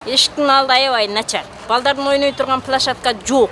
Эшиктин алды аябай начар. Балдардын ойной турган площадка жок.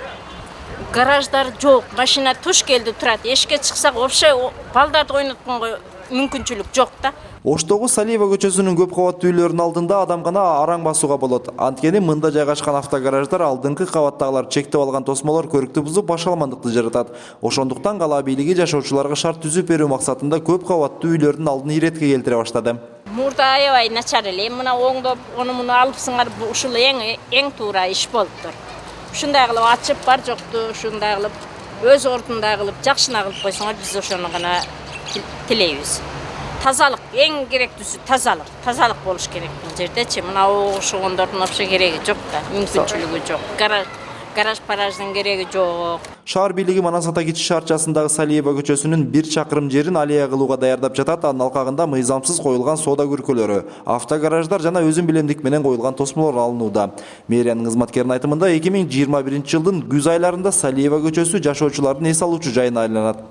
Гараждар жок. Машина туш келди турат. Эшикке чыксак вообще балдарды ойнотконго мүмкүнчүлүк жок да. Оштогу Салиева көчөсүнүн көп кабаттуу үйлөрүнүн алдында адам гана араң басууга болот. Анткени мында жайгашкан автогараждар алдыңкы кабаттагылар чектеп алган тосмолор көрүктү бузуп башаламандыкты жаратат. Ошондуктан кала бийлиги жашоочуларга шарт түзүп берүү максатында көп кабаттуу үйлөрдүн алдын иретке келтире баштады. Мурда аябай начар эле. Мына оңдоп, муну алып сыңар ушул эң туура иш болуптур. Ушундай кылып ачып бар жокту, ушундай кылып өз ордунда кылып жакшына кылып койсоңор биз ошону гана тилейбиз. Тазалык эң керектүүсү тазалык болуш керек бул жердечи. Мына окшогондордун вообще кереги жок да, мүмкүнчүлүгү жок. Гараж-параждын кереги жок. Шаар бийлиги Манас ата кичи шаарчасындагы Салиева көчөсүнүн 1 чакырым жерин алия кылууга даярдап жатат. Анын алкагында мыйзамсыз коюлган соода күркөлөрү, автогараждар жана өзүн билемдик менен коюлган тосмолор алынууда. Мэриянын кызматкеринин айтымында 2021-жылдын күз айларында Салиева көчөсү жашоочулардын эс алуучу жайына айланат.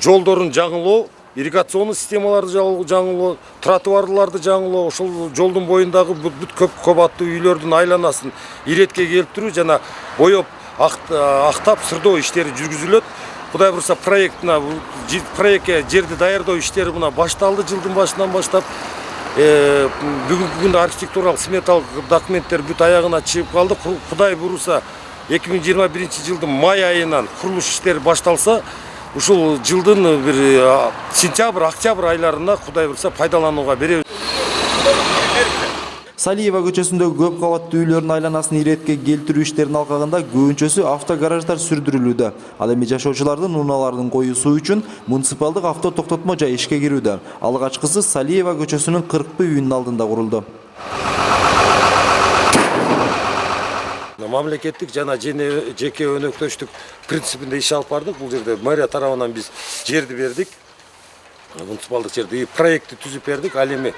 Жолдорун жаңылоо, ирригационный системаларды жаңылоо, тротуарларды жаңылоо, ошол жолдун боюндагы бүт көп кабаттуу үйлөрдүн айланасын иретке келтирүү жана боёп актап сырдоо иштери жүргүзүлөт. Кудай буюрса проектке жерди даярдоо иштери мына башталды жылдын башынан баштап. Бүгүнкү күндө архитектуралык сметалык документтер бүт аягына чыгып калды. Кудай буюрса 2021-жылдын май айынан курулуш иштери башталса, ушул жылдын бир сентябрь, октябрь айларында Кудай буюрса пайдаланууга беребиз. Салиева көчөсүндөгү көп кабаттуу үйлөрдүн айланасын иретке келтирүү иштеринин алкагында көбүнчөсү автогараждар сүрдүрүлүүдө. Ал эми жашоочулардын унааларын коюусу үчүн муниципалдык авто токтотмо жай ишке кирүүдө. Алгачкысы Салиева көчөсүнүн 40 үйүнүн алдында курулду. Мамлекеттик жана жеке өнөктөштүк принципинде иш алып бардык. Бул жерде мэрия тарабынан биз жерди бердик. Муниципалдык жерди проектти түзүп бердик. Ал эми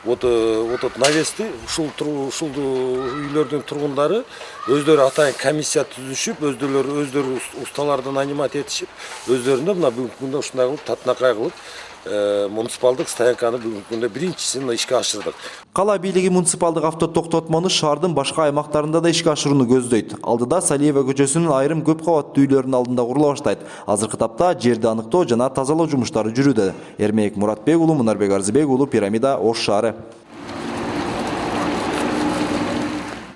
навести ушул үйлөрдүн тургундары өздөрү атайын комиссия түзүшүп, өздөрү усталардан нанимать этишип, өздөрүнө мына бүгүнкү күндө ушундай кылып татынакай кылып муниципалдык стоянканы бүгүнкү күндө биринчисин ишке ашырдык. Кала бийлиги муниципалдык авто токтотмону шаардын башка аймактарында да ишке ашырууну көздөйт. Алдыда Салиева көчөсүнүн айрым көп кабаттуу үйлөрүнүн алдында курула баштайт. Азыркы тапта жерди аныктоо жана тазалоо жумуштары жүрүүдө. Эрмек Муратбек уулу, Мунарбек Арзыбек уулу, Пирамида, Ош шаары.